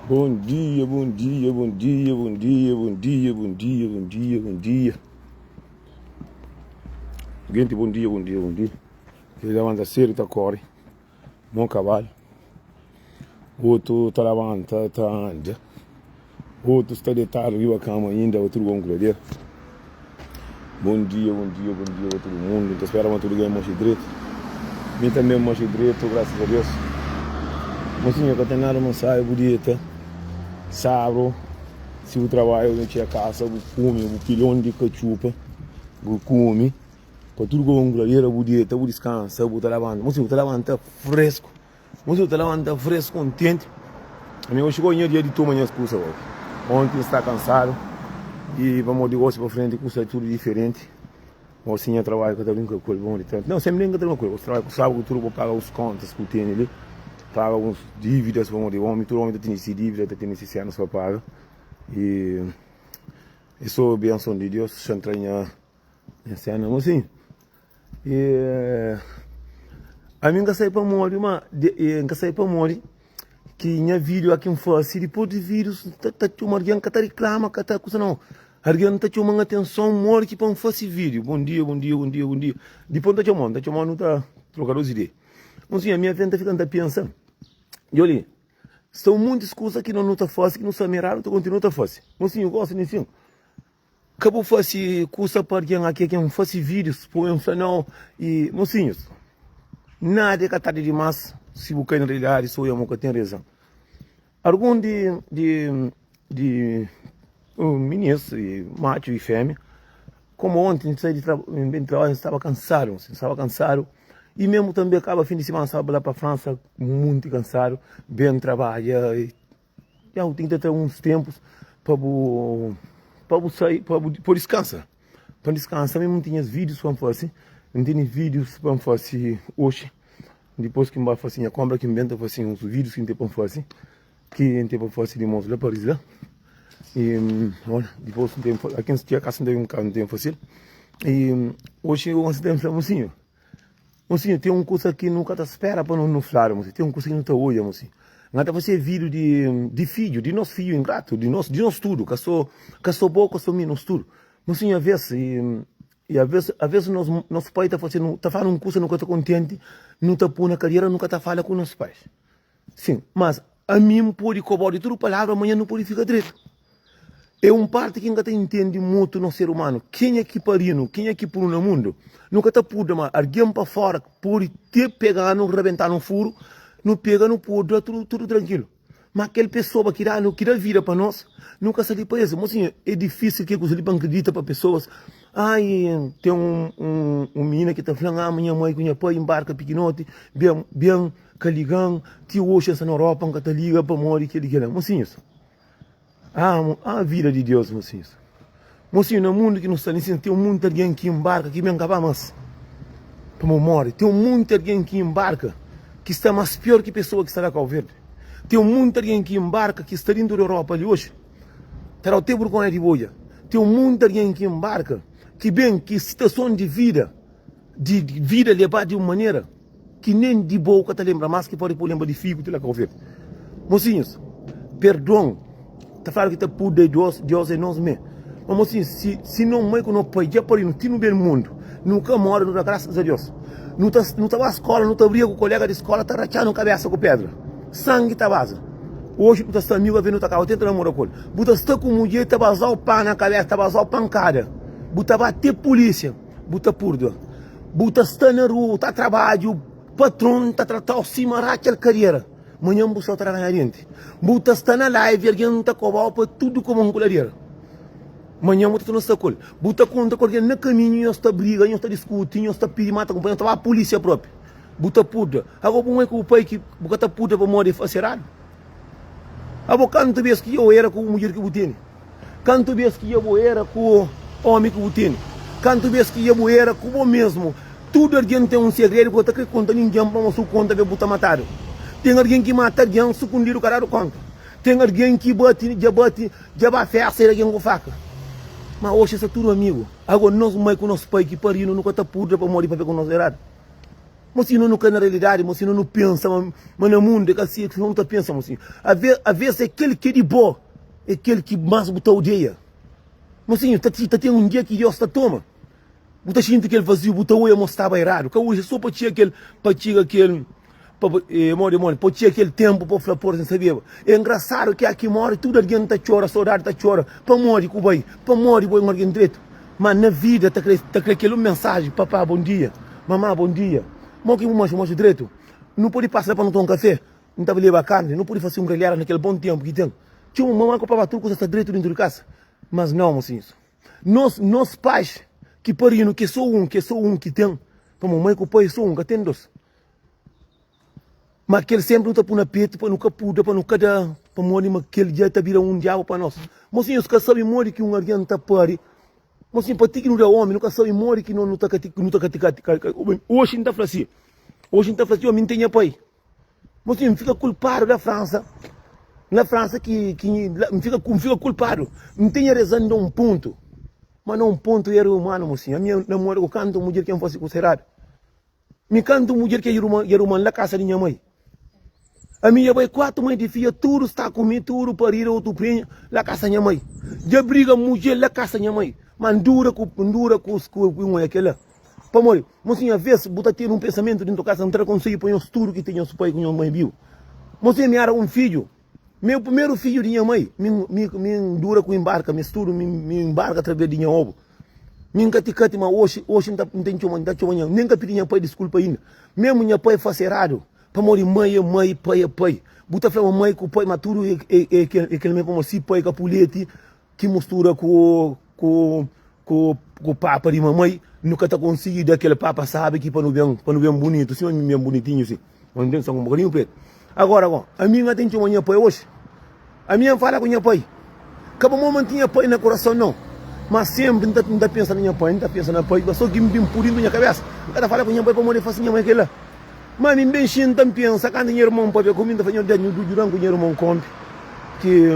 Bom dia, bom dia, bom dia, bom dia, bom dia, bom dia, bom dia, bom dia. Gente, bom dia, bom dia, bom dia. Ele levanta cedo, tá corre. Bom cavalo. Outro tá levanta, tá anda. Outro está deitado, viu a cama ainda, outro bom glória. Bom dia, bom dia, bom dia a todo mundo. Então espera que tudo ganhe mais direito. Mim também mais direito, graças a Deus. Mocinha, que tem nada, não sai, bonita. Sábado, se o trabalho não tinha caça, eu come, o pilhão de cachupa, eu come, para tudo que eu glória, eu bonita, eu descansa, eu levanta. Mocinha, eu levanta fresco. Mocinha, eu levanta fresco, contente. A minha chegou em dia de tomar minhas coisas hoje. Ontem está cansado e vamos de gosto para frente, custa tudo diferente. Mocinha trabalha com a única coisa bom de tanto. Não, sempre nem com a coisa. Você trabalha com o sábado, tudo para pagar os contas que tem ali. Paga algumas dívidas, vamos de homem, todo homem tem esse dívida, tem esse anos para pagar. E isso é benção de Deus, se entranha esse ano, assim. E a mim que sai para morrer, mas que sai para morrer, que minha vídeo aqui em face, depois de vídeos, tá uma alguém que tá reclama, que tá coisa não. Alguém tá chamando atenção, morre que para fazer vídeo. Bom dia, bom dia, bom dia, bom dia. Depois tá chamando, não tá trocando as ideias. Mas a minha frente fica pensando. E olha, são muitas coisas que não está fácil, que não são miradas, que continua a fácil. Mas sim, eu gosto disso. Acabou fazer coisa para alguém aqui, que não faz vídeos, põe um canal e, mocinhos, nada é catado demais, se você na realidade, sou eu que tenho razão. Algum de meninos, macho e fêmea, como ontem, saí de trabalho, estava cansado, e mesmo também acaba fim de semana, sabe, lá para a França, muito cansado, bem trabalha, e já tem que ter uns tempos para sair, para descansar. Para descansar, mesmo tinha vídeos para fazer, não tinha vídeos para fazer hoje, depois que eu faço a compra, que eu invento fazer uns vídeos que eu tenho para fazer, que eu tenho para fazer de mostrar para eles lá. E olha, depois aqui não tinha casa, não tenho fazer. E hoje eu tenho para mocinho. Mocinho, tem uma coisa que nunca te espera para não falar, mocinho. Tem uma coisa que não te olha, mocinho. Não está fazendo vídeo de filho, de nosso filho ingrato, de nós tudo, que sou bom, que sou menos tudo. Mocinho, às vezes nosso pai está falando uma coisa, nunca está contente, não está pondo na carreira, nunca está falando com nossos pais. Sim, mas a mim pode cobrar de tudo palavra, amanhã não pode ficar direito. É uma parte que nunca entende muito no ser humano. Quem é que parino, quem é que pula no mundo? Nunca está pude, mas alguém para fora pode te pegar, não rebentar no furo, não pega, não pode, tudo tranquilo. Mas aquela pessoa que dá vida para nós, nunca sai para isso. Mas assim, é difícil que você acredita para pessoas. Ai, tem um menino que está falando, minha mãe com minha pai embarca pequenote, bem, caligão, tio hoje essa na Europa, que está liga para morrer, que ele quer. Mas assim, isso. A vida de Deus, mocinhos. Mocinho, no mundo que não está nisso, tem muito alguém que embarca, que vem acabar mais. Para morrer. Tem muito alguém que embarca, que está mais pior que pessoa que está lá com o verde. Tem muito alguém que embarca, que está dentro da Europa ali hoje. Terá o tempo com a de boia. Tem muito alguém que embarca, que vem, que situação de vida levada de uma maneira, que nem de boca te lembra mais, que pode pôr lembra de figo, te lá com o verde. Mocinhos, perdão. Tá falando que tá por Deus é nós mesmos. Mas assim, se não é que não pai, já por aí, não tem no bem mundo, nunca mora, não dá graças a Deus. Não tá na escola, não tá briga com o colega de escola, tá rachando cabeça com pedra. Sangue tá vaza. Hoje, tu tá amigo, vendo tá carro, tenta namorar com ele. Tu está com mulher, tá vazar o pão na cabeça, tá vazar o pancada. Tu bater polícia, tu purda. Tu está na rua, tá trabalho, o patrão tá tratando cima, racha a carreira. Amanhã você está ganhando gente. Você está na live, alguém está cobrando para tudo como um coleira. Amanhã você não está com ele. Você conta com alguém no caminho, você está brigando, você está discutindo, você está pedindo mata, você está a polícia própria. Você puta. Agora, como é que o pai que você está puta para morrer facerado? Agora, quanto vezes que eu era com a mulher que você tem? Quanto vezes que eu era com o homem que você tem? Quanto vezes que eu era com o mesmo? Tudo alguém tem um segredo, você está contando ninguém para você conta que você matar. Tem alguém que mata alguém, sucundir o caralho conta. Tem alguém que bate, já vai festa, alguém com faca. Mas hoje isso é tudo amigo. Agora nós mãe com nosso pai que pariu, nunca está pura para morrer para ver com nós errado. Mocinho não quer na realidade, mocinho não pensa, mas no mundo é que assim, não está pensando, mocinho. A vez é aquele que é de bom, é aquele que mais botou o dia. Mocinho, tem um dia que Deus está toma. Você sente aquele vazio, botou o emo estava errado. Que hoje só para tirar aquele, para tirar aquele tempo para falar por não sabia. É engraçado que aqui morre, tudo alguém está chora, saudade está chora, para morrer com o bem, para morrer com alguém direito. Mas na vida está aquela mensagem, papá, bom dia, mamãe, bom dia. Mas que mais direito. Não pode passar para não tomar um café, não estava levar carne, não pode fazer um grelhar naquele bom tempo que tem. Tinha uma mamãe que papava tudo que está direito dentro de casa. Mas não, mocinhos. Nós pais que pariram, que sou um que tem, para mamãe que o pai sou um que tem dois. Mas aquele sempre não está por na peito, para nunca puder, para nunca dar, para morrer, mas aquele dia está vira um diabo para nós. Mocinhos, que sabem morrer que um alguém está pari. Mocinho, para ti que não é homem, nunca sabe morrer que não está hoje não está falando assim. Hoje não está falando assim, eu tenho pai. Mocinho, fica culpado da França. Na França que fica culpado. Não tem razão de um ponto. Mas não um ponto era humano, mocinho. A minha namorada, eu canto mulher que não fosse considerada. Me canto mulher que era humano na casa da minha mãe. A minha mãe, 4 mães de filha, tudo está comigo, tudo para ir outro prêmio, na casa da minha mãe. Já briga mulher na casa da minha mãe. Mas dura com aquela. Para morrer. Mocinho, às vezes, você ter um pensamento dentro da casa, não consegue pôr um tudo que tem o seu pai com a mãe viu. Mocinho, me era um filho. Meu primeiro filho de minha mãe, me dura com embarca, me estudo, me embarca através de minha ovo. Me cati, mas hoje não tem chama, nem que pedi minha pai desculpa ainda. Mesmo minha pai faz errado, para morrer mãe, pai. Buta falando mãe com o pai maturo, aquele mesmo como assim, pai com a pulete, que mistura com o papa de mamãe, nunca está conseguindo aquele papa, sabe, que para não ver bonito, assim, bem bonitinho, assim. Não tem só um bocadinho preto. Agora, a minha tem chama minha pai hoje. A minha fala com minha pai. Cada momento tinha pai no coração, não. Mas sempre não está pensando na minha pai, não está pensando na pai, só que me vem por dentro da minha cabeça. Cada fala com minha pai para morrer, fazer minha mãe aquela. Mas me bem cheio, não pensa, quando dinheiro irmão para ver comida, fazer dinheiro do durante o dinheiro irmão compre, que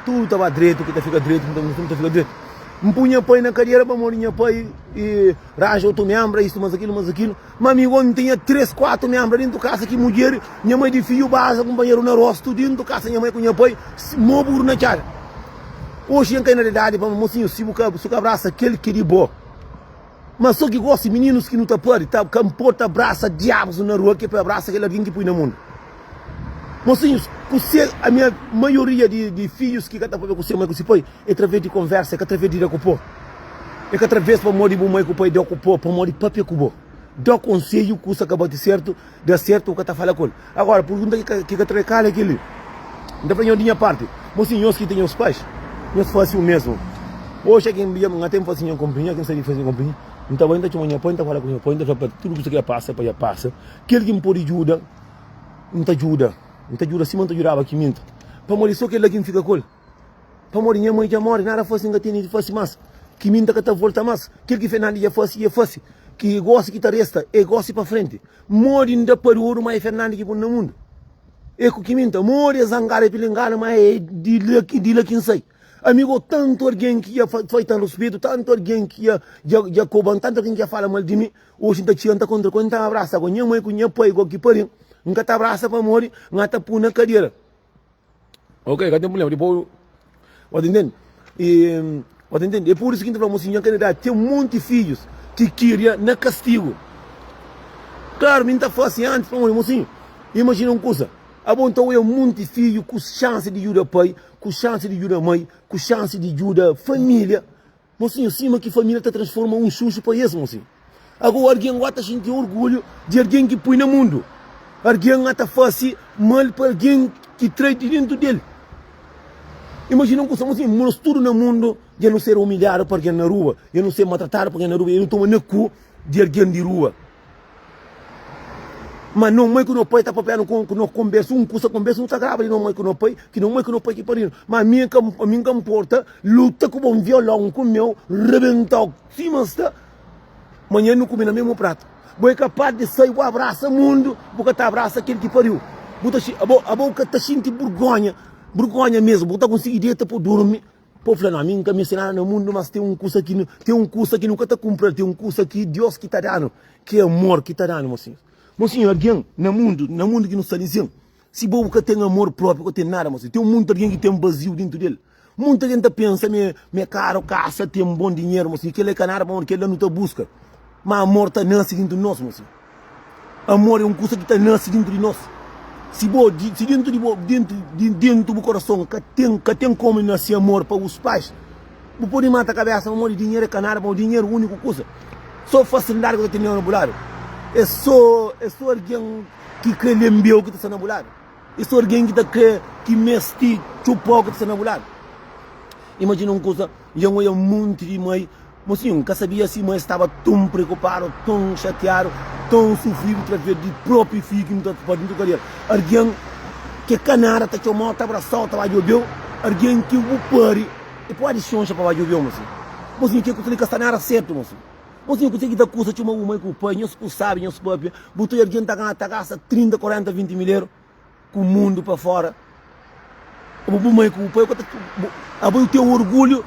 tudo estava direito, que fica direito, não fica direito. Me punha pai na carreira para morrer minha pai e raja outro membro, isso, mas aquilo. Mas meu homem tinha 3, 4 membros dentro da casa, que mulher, minha mãe de filho, base, companheiro na roça, tudo dentro da casa, minha mãe com minha pai, móbulo na cara. Hoje, em na realidade, para mocinho, se você abraça aquele que é bom. Mas só que gosta de meninos que não estão podem, tá? Campota abraça diabos na rua, que é para abraçar aquele alguém que põe no mundo. Mocinhos, a minha maioria de filhos que está com você, mãe, com seu pai, é através de conversa, é através de ocupar. É que através para morrer mãe com o pai de ocupar, para morrer papi ocupar. Dá conselho que você acaba de certo, dá certo o que está falando com ele. Agora, pergunta que atracalha aquele. Então, para minha parte, mocinhos que têm os pais, nós fazemos o mesmo. Hoje, quem me chama, até fazem uma companhia, quem sabe fazer uma companhia. Então, ainda tinha uma ponta, fala com minha ponta, tudo que você quer passa, para passa. Aquele que me pode ajudar, não te ajuda. Não te ajuda, se não te ajudava aqui, minta. Para morrer só aquele que fica com ele. Para morrer, minha mãe já morre, nada fosse engatinho, não fosse mais. Que minta que está volta mais. Aquele que fez nada, ia fosse. Que gosta que está resta, é gosta para frente. Morre ainda para o ouro, mas é Fernando que põe no mundo. É com que minta, morre, zangara e pilingara, mas é de lá quem sai. Amigo, tanto alguém que ia feitar respeito, tanto alguém que ia cobrar, tanto alguém que ia falar mal de mim, hoje está tirando contra quando está abraça com minha mãe, com minha pai, igual que parinho, nunca está abraça para morrer, não está por na cadeira. Ok, não tem problema, depois, pode entender? É por isso que a mocinha candidata tem um monte de filhos que queria na castigo. Claro, não está fácil antes para morrer, mocinho. Imagina uma coisa. Então é um monte de filho com chance de ajudar pai, com chance de ajudar mãe, com chance de ajudar família. Mocinho, cima que família está transformando um xuxo para isso, mocinho. Agora alguém está sentindo orgulho de alguém que põe no mundo. Alguém está fazendo mal para alguém que traz dentro dele. Imagina uma coisa, mocinho, nós tudo no mundo de não ser humilhado para alguém na rua, de não ser maltratado para alguém na rua, de não tomar no cu de alguém de rua. Mas não mãe que não pai está papel com não conversa, conversa não está grave, não mãe que não pai, que pariu. Mas a minha que importa, luta com um violão com meu, rebentar, cima está, amanhã não come no mesmo prato. Você é capaz de sair, abraça o mundo, porque está abraça aquele que pariu. A boca está sentindo vergonha mesmo, você está conseguindo dieta para dormir. Pô, falando, a mim que me ensinaram no mundo, mas tem um curso aqui, nunca está comprando, tem um curso aqui, Deus que está dando, que é amor que está dando, mocinho. Mocinho, alguém no mundo que não está dizendo, se boca tem amor próprio, não tem nada, mocinho. Tem muito alguém que tem um vazio dentro dele. Muita gente pensa, minha cara, caça, tem um bom dinheiro, mocinho, que ele é canara, que ele não está busca. Mas amor está nasce dentro de nós, mocinho. Amor é uma coisa que está nasce dentro de nós. Se dentro do coração, que tem como nascer amor para os pais, não pode matar a cabeça, amor de dinheiro é canara, mas o dinheiro é a única coisa. Só facilidade que eu tenho no é só alguém que crê lembeu que está enamorado. É só alguém que meste chupou que está enamorado. Imagina uma coisa, eu ia muito de mãe, mas sim, nunca sabia se mãe estava tão preocupada, tão chateada, tão sofrido através de próprio filho que não está podendo tocar. Alguém que canara está chamando, está abraçado, está jogando, alguém que o pare, e pode choncha para jogar, mas sim, que consegue estar na área certa, mas sim, consegue dar coisa chama uma mãe com o pai, não se sabe, não se pode, botou alguém está gasta 30, 40, 20 mil euros com o mundo para fora. A mãe com o pai, eu tenho orgulho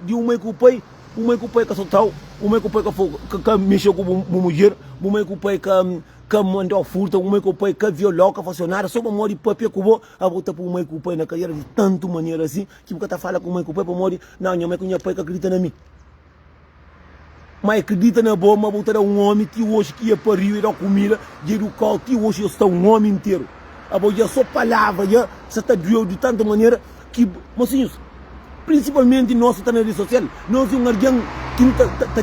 de uma mãe com o pai, uma mãe com o pai que soltou, uma mãe com o pai que mexeu com uma mulher, uma mãe com o pai que mandou furta, uma mãe com o pai que violou, que funcionário, só para morrer para que eu a botar para uma mãe com o pai na carreira de tanta maneira assim, que nunca está falando com a mãe com o pai para morrer, não, minha mãe com o pai que acredita na mim. Mas acredita na boa, mas botar um homem que hoje que ia para o Rio, ir à comida, ir ao carro, que hoje está um homem inteiro. Já só palavra, já se está de tanta maneira que, mocinhos, principalmente nós que estamos na rede social, nós temos alguém que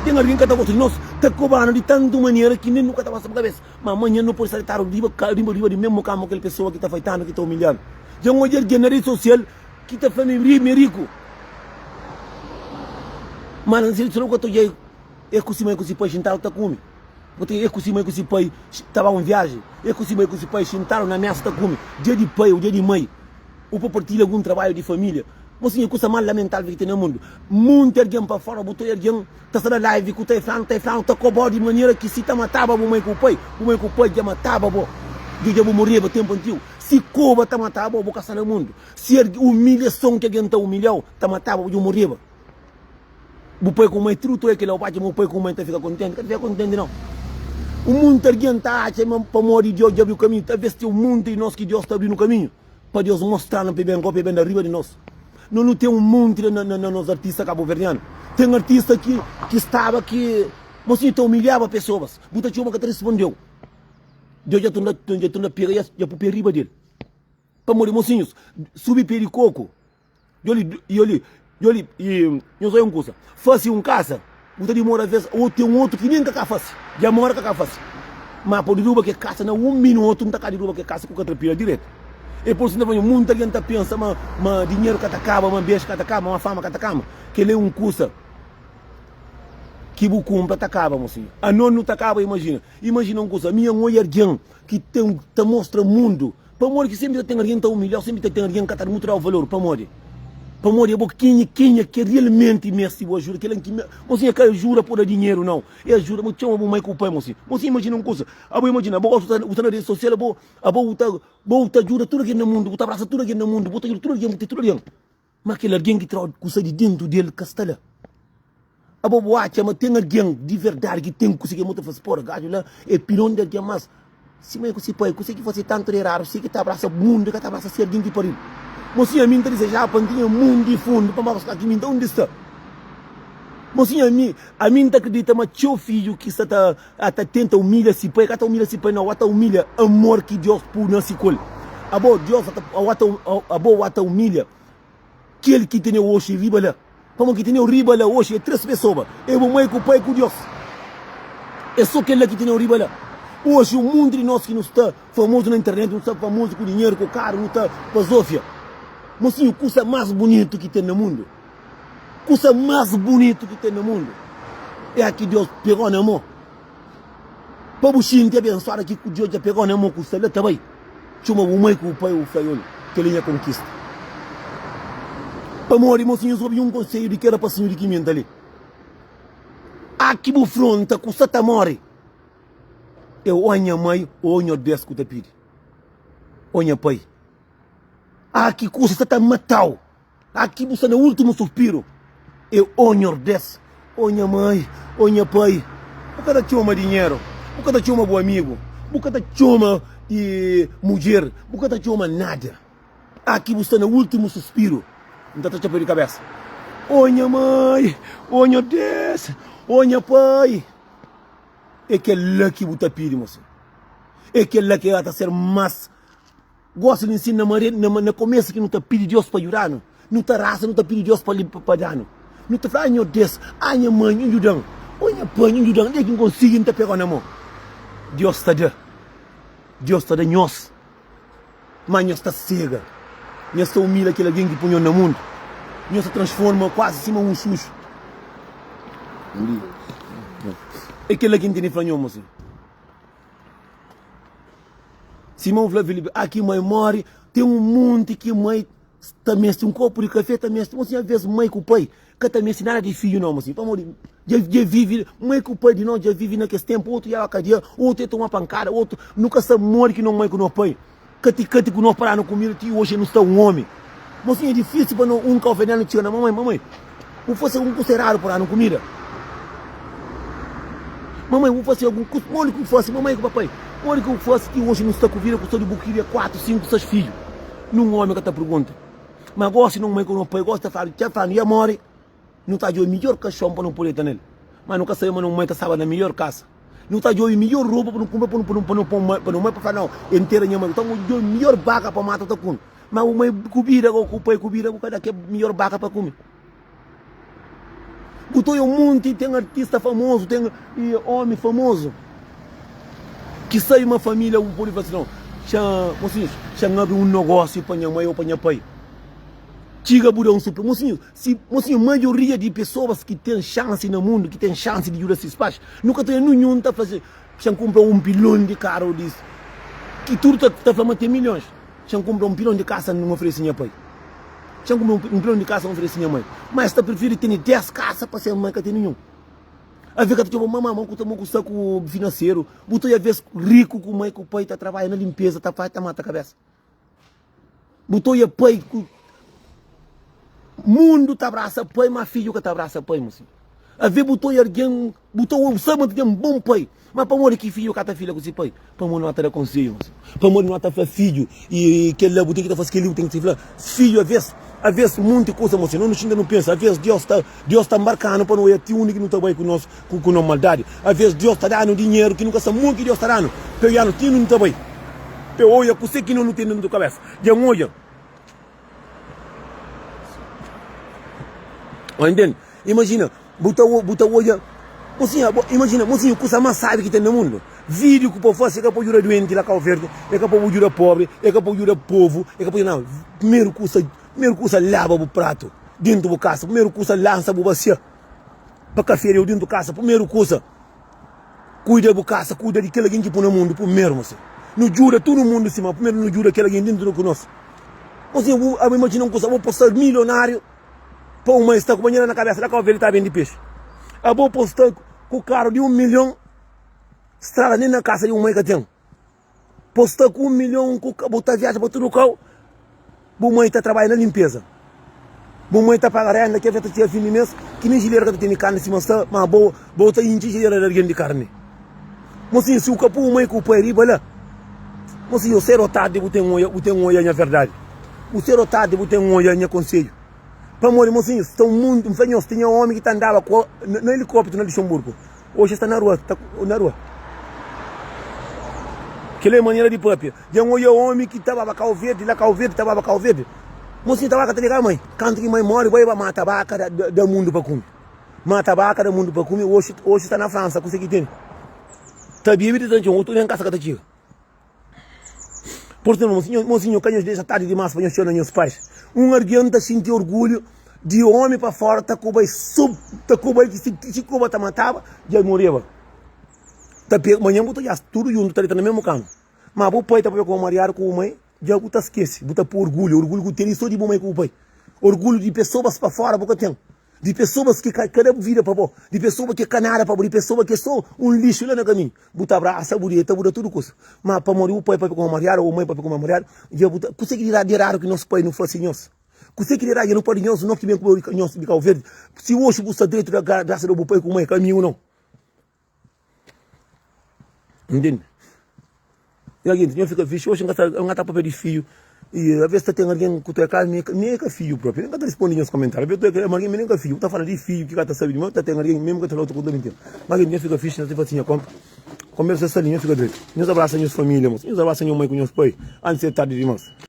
tem alguém que está gostando de nós, está cobrando de tanta maneira que nem nunca está passando na cabeça. Mas amanhã não pode estar riba de mesmo cama aquela pessoa que está feitando, que está humilhando. Já hoje alguém na rede social que está fazendo rico. Mas não sei se eu estou aí, é que se pode sentar está comigo. Eu costumo que se pai estava em viagem, eu costumo que se pai sentaram na mesa está comigo, dia de pai ou dia de mãe, ou para partilhar algum trabalho de família. Mas sim, é coisa mais lamentável que tem no mundo. Muito alguém para fora, botou alguém, está na live, que está falando, está cobrando de maneira que se está matava a mãe com o pai já matava, eu já vou morrer o tempo antigo. Se cobra está matava, eu vou caçar no mundo. Se a humilhação que alguém está humilhando, está matava, eu morria. O pai com a mãe, tudo é que ele bate, o pai com a mãe fica contente, não fica contente não. O mundo alguém está para morrer, Deus já abriu o caminho, talvez tem um mundo e nós que Deus está abrindo o caminho, para Deus mostrar no bem da riba de nós. Não tem um mundo nos artistas cabo-verdianos. Tem artista que estava que, mas então humilhava pessoas, muita gente que respondeu. Deus já está na pega, já para a riba dele. Para morrer, mocinhos, subir pericoco. E eu sou uma coisa, faça um casa, você demora às vezes, ou tem um outro que nem que faz, já mora que faz. Mas por derrubar que caça, não, um minuto não está derrubar que caça com a catrapilha direto. E por isso, muita gente pensa, mas dinheiro que acaba, mas beijo que acaba, uma fama que acaba, que ele é um custa. Que o compra acaba, mocinho. A não acaba, imagina. Imagina uma coisa, minha mulher que te mostra o mundo, para morrer que sempre tem alguém que está humilhado, sempre tem alguém que está muito o valor, para morrer. Para morrer, quem que realmente me ajuda, você que jura por dinheiro, não. É jura, mas tinha uma mãe com o pai, você imagina uma coisa, imagina, você na rede social, você ajuda tudo aqui no mundo, você abraça tudo aqui no mundo, você ajuda tudo aqui, mas aquele alguém que traz coisa de dentro dele, castela. Mas tem alguém de verdade que tem coisa que muito faz por gajo lá, é pirão de alguém, mas se mãe com esse pai, coisa que você tanto é raro, se que te abraça o mundo, que te abraça ser alguém que pariu. Mocinha, a mim está dizendo, já pantinha mundo de fundo, para mostrar que mim onde está. Mocinha, a mim está acredita, mas seu filho que está tenta humilhar se pai, que está humilha se pai, não, está humilha amor que Deus pôs na escola. Deus está humilha aquele que tem hoje riba lá. Como que tem riba lá hoje, é 3 pessoas. É o mãe com o pai com Deus. É só aquele que tem riba lá. Hoje o mundo de nós que não está famoso na internet, não está famoso com dinheiro, com carro, não está com Zófia. Mocinho, coisa mais bonito que tem no mundo. Coisa mais bonito que tem no mundo. É a que Deus pegou na mão. Para o Xim te abençoar aqui que Deus já pegou na mão com o céu também. Chama o mãe com o pai, o filho, que ele ia conquista. Para morrer, mocinho, eu soube um conselho de que era para o senhor de Quimenta ali. Aqui no fronte, com o sata morre. Eu olho a mãe, olho o Deus que te pede. Olho pai. Aqui coisa está matado. Aqui você no último suspiro. Eu olho olha mãe, olha pai. O cara tinha dinheiro, o cara tinha um bom amigo, Bucata choma e mulher, bucata choma nada. Aqui você está no último suspiro. Não está chapéu de cabeça. Olha mãe, olha Deus, olha pai. É que é lá que você pede, moço. É que é lá que está a ser mais. Gosto de ensinar na começo que não está pedindo Deus para ajudar. Não está raça, não está pedindo Deus para dar. Não está falando, Deus, olha mãe, ajudando. Olha pai, ajudando. É que não consigo, não está pegando na mão. Deus está dando. Deus está dando nós. Mas nós está cega. Nós está humilha aquele alguém que põe no mundo. Nós se transforma quase cima um sujo. É aquele alguém que tem falado, moço. Simão Felipe, aqui mãe morre, tem um monte que mãe também tem um copo de café, também tem, às vezes mãe com o pai, que também se nada de filho não, assim, já vive, mãe com o pai de nós, já vive naquele tempo, outro ia a cadeia, outro ia tomar pancada, outro nunca se morre que não mãe com o pai, cati que nós parar no comida, que hoje não está um homem, mas é difícil para um café não tirar na mamãe, ou fosse um cocerado para não comida, mamãe, vou fazer algum curso, olha que fosse, mamãe com o papai. Olha que fosse que hoje não está com vida, custou de buquilha 4, 5, 6 filhos. Num homem que está pergunta. Mas gosta de não mãe com o pai, gosta de falar, já fala, e amor, não está de o melhor caixão para não poder ter nele. Mas nunca saiu, mas não mãe está na melhor casa. Não está de o melhor roupa para não comer, para não mãe para falar, não, inteira minha mãe. Então, de o melhor vaca para matar, está com. Mas o mãe comida, o pai comida, o cara quer melhor vaca para comer. Botou um monte, tem artista famoso, tem homem famoso. Que sai uma família, um povo assim, não. Chama um negócio para minha mãe ou para minha pai. Chega a um super. Mocinho, a maioria de pessoas que tem chance no mundo, que tem chance de ajudar esses pais, nunca tem nenhum tá fazendo. Já compra um pilão de carro disso. Que tudo está falando tem milhões. Já compra um pilão de casa não oferece minha pai. Já compra um pilão de casa não oferece minha mãe. Mas está prefere ter 10 casas para ser mãe que tem nenhum. A ver que tipo, mamãe, com saco financeiro, botou a vez rico com mãe, com o pai, está trabalhando na limpeza, está mata a cabeça. Botou a pai, mundo está abraça pai, mas filho que está abraça pai, moço. A ver botou alguém, botou o sábado de um bom pai, mas para morrer que filho que está filha com esse pai, para morrer não está conselho, moço. Para morrer não está filho, e que ele botou que está fazendo que ele tem que se falar, filho a vez muita coisa, moço, não ainda não pensa, a vez Deus está marcando para não é o único que não está bem com nós, com a maldade, a vez Deus está dando dinheiro que nunca sabe muito que Deus está dando, pegando, que não está bem, eu olho, você que não tem na tua cabeça, já olha, entende? Imagina, bota olha, imagina, mocinho, coisa mais sabe que tem no mundo. Vídeo que o povo faz, é que pode ajudar doente lá Cabo Verde, é que pode ajudar pobre, é que pode ajudar povo, é que pode não. Primeiro coisa lava o prato dentro da casa, primeiro coisa lança a bacia para café dentro da casa, primeiro coisa cuida da casa, cuida de aquele que põe no mundo, primeiro, mocinho. Não jura todo mundo em cima, primeiro não jura aquele dentro do nosso. Mocinho, imagina uma coisa, vou postar milionário, para uma está com banheira na cabeça, lá Cabo Verde está bem de peixe. Eu vou postar com o carro de 1 milhão, estrada nem na casa de uma mãe que tem. Postar com 1 milhão, botar viagem para todo o carro. Boa mãe está trabalhando na limpeza. Boa mãe está pagando renda, que é feita de fim de mês, que nem gileira que tem carne, se mostra, mas boa está em gileira de carne. Mas se o capo, mãe com o pai riba lá, mas se eu ser otado, eu tenho um olho na verdade. O ser otado, eu tenho um olho na conselho. Para morrer, mocinho, estão muito enfermos. Tinha um homem que andava no helicóptero na Luxemburgo. Hoje está na rua. Que é maneira de própria. Já um homem que estava para Cabo Verde, lá Cabo Verde, estava para Cabo Verde. Mocinho, estava para ligar, mãe. Quando que mãe morre, vai matar a vaca do mundo para comer. Mata a vaca do mundo para comer. Hoje está na França, consegui ter. Está bem, eu estou em casa que está chega. Portanto, mocinho, que deixa tarde demais para encher os pais. Um arguenta sentir orgulho de homem para fora, tá com que se Cuba tá matava, já morreu. Tá pego, manhã botou já tudo junto, tá no mesmo campo. Mas o pai tá com o marido com a mãe, já botou esquece, botou por orgulho que tem só de mãe com o pai. Orgulho de pessoas para fora, boca tem. De pessoas que cada vida para bom, de pessoas que canara para de pessoas que são um lixo lá no caminho. Buta abraça, bureta, buta tudo coisa. Mas para morrer o pai para com a marido, ou a mãe para com a marido, já buta, consegue tirar de raro que nosso pai não fosse nós. Consegue tirar de não pode nós, não que vem com nós de Cabo Verde. Se hoje você direito da graça do pai com a mãe, caminho não. Entende? E alguém tinha fica fixe, hoje não está papel de fio. E às vezes tem alguém que tu é casa, nem é fio próprio. Nem que responde nos comentários. Às vezes alguém nem é fio, está falando de fio, que está sabendo, mas tem alguém mesmo que está lá outro conta mentira. Mas alguém fica fixe, não tem assim, conversa essa linha, fica direito. Nos abraça, minhas famílias, nos abraça, minha mãe com meus pais, antes de tarde demais.